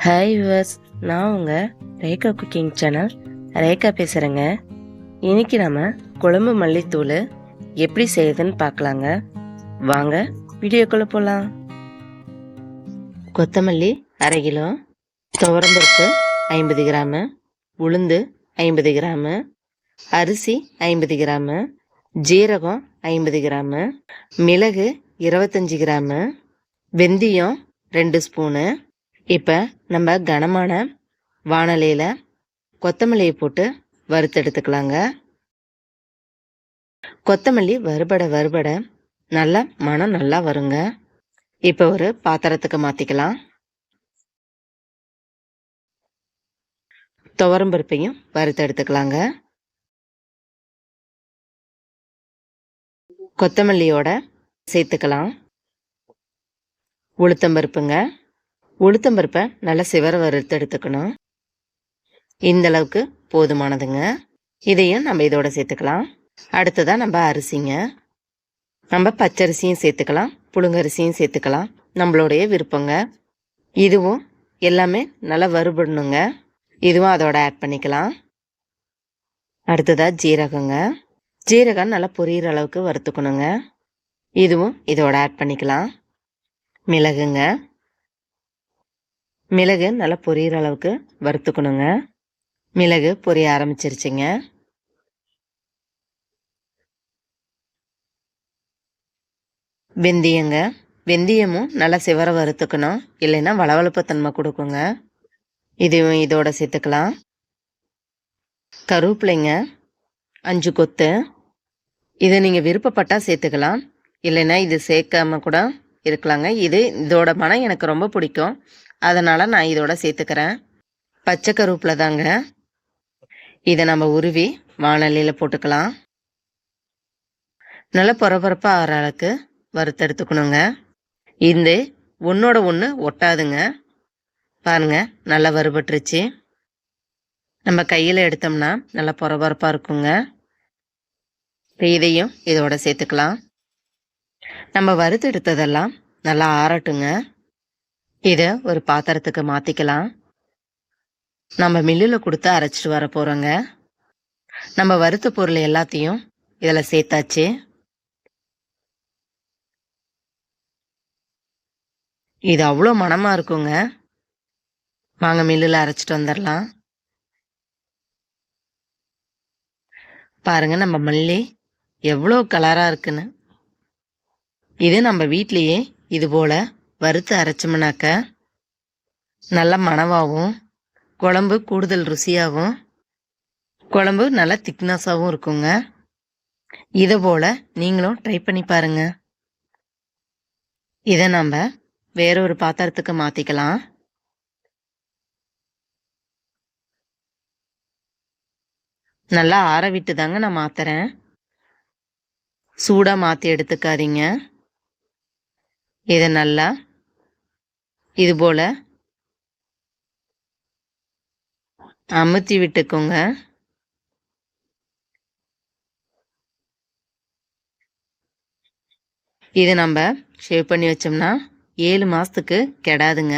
Hi viewers, நான் உங்கள் Rekha cooking channel Rekha பேசுகிறேங்க. இன்றைக்கி நம்ம குழம்பு மல்லித்தூள் எப்படி செய்யுதுன்னு பார்க்கலாங்க. வாங்க வீடியோக்குள்ளே போகலாம். கொத்தமல்லி 1/2 கிலோ, துவரம்பருப்பு 50 கிராமு, உளுந்து 50 கிராமு, அரிசி 50 கிராமு, ஜீரகம் 50 கிராமு, மிளகு 25 கிராமு, வெந்தயம் 2 ஸ்பூனு. இப்போ நம்ம கனமான வாணலியில் கொத்தமல்லியை போட்டு வறுத்தெடுத்துக்கலாங்க. கொத்தமல்லி வறுபட நல்ல மனம் நல்லா வருங்க. இப்போ ஒரு பாத்திரத்துக்கு மாற்றிக்கலாம். துவரம்பருப்பையும் வறுத்தெடுத்துக்கலாங்க. கொத்தமல்லியோட சேர்த்துக்கலாம் உளுத்தம்பருப்புங்க. உளுத்தம்பருப்பை நல்லா சிவர வறுத்து எடுத்துக்கணும். இந்த அளவுக்கு போதுமானதுங்க. இதையும் நம்ம இதோட சேர்த்துக்கலாம். அடுத்ததாக நம்ம அரிசிங்க. நம்ம பச்சரிசியும் சேர்த்துக்கலாம், புழுங்கரிசியும் சேர்த்துக்கலாம், நம்மளுடைய விருப்பங்க. இதுவும் எல்லாமே நல்லா வறுபடணுங்க. இதுவும் அதோட ஆட் பண்ணிக்கலாம். அடுத்ததாக ஜீரகங்க. ஜீரகம் நல்லா பொரியிற அளவுக்கு வறுத்துக்கணுங்க. இதுவும் இதோட ஆட் பண்ணிக்கலாம். மிளகுங்க. மிளகு நல்லா பொரியிற அளவுக்கு வறுத்துக்கணுங்க. மிளகு பொரிய ஆரம்பிச்சிருச்சுங்க. வெந்தயங்க. வெந்தயமும் நல்லா சிவர வறுத்துக்கணும், இல்லைன்னா வளவளப்பு தன்மை கொடுக்குங்க. இதையும் இதோட சேர்த்துக்கலாம். கருவேப்பிலைங்க 5 கொத்து. இதை நீங்கள் விருப்பப்பட்டால் சேர்த்துக்கலாம், இல்லைன்னா இது சேர்க்காம கூட இருக்கலாங்க. இதோட மனம் எனக்கு ரொம்ப பிடிக்கும், அதனால் நான் இதோட சேர்த்துக்கிறேன். பச்சை கருவேப்பிலை தாங்க. இதை நம்ம உருவி வாணலியில் போட்டுக்கலாம். நல்லா பொறப்பொறப்பாக ஆகிற அளவுக்கு வறுத்தெடுத்துக்கணுங்க. இந்த ஒன்றோட ஒன்று ஒட்டாதுங்க. பாருங்க, நல்லா வறுபட்டுருச்சு. நம்ம கையில் எடுத்தோம்னா நல்லா பொறப்பொறப்பாக இருக்குங்க. இதையும் இதோட சேர்த்துக்கலாம். நம்ம வறுத்து எடுத்ததெல்லாம் நல்லா ஆறட்டுங்க. இதை ஒரு பாத்திரத்துக்கு மாற்றிக்கலாம். நம்ம மில்லில் கொடுத்து அரைச்சிட்டு வர போகிறோங்க. நம்ம வறுத்த பொருள் எல்லாத்தையும் இதில் சேர்த்தாச்சு. இது அவ்வளோ மணமாக இருக்குங்க. வாங்க மில்லில் அரைச்சிட்டு வந்துடலாம். பாருங்கள், நம்ம மல்லி எவ்வளோ கலராக இருக்குன்னு. இது நம்ம வீட்லேயே இது போல் வறுத்து அரைச்சோம்னாக்க நல்ல மணமாகவும், குழம்பு கூடுதல் ருசியாகவும், குழம்பு நல்லா திக்னஸாகவும் இருக்குங்க. இதை போல் நீங்களும் ட்ரை பண்ணி பாருங்கள். இதை நம்ம வேறொரு பாத்திரத்துக்கு மாற்றிக்கலாம். நல்லா ஆற விட்டு தாங்க நான் மாற்றுறேன். சூடாக மாற்றி எடுத்துக்காதீங்க. இதை நல்லா இது போல் அமுத்தி விட்டுக்கோங்க. இதை நம்ம ஷேவ் பண்ணி வச்சோம்னா 7 மாதத்துக்கு கெடாதுங்க.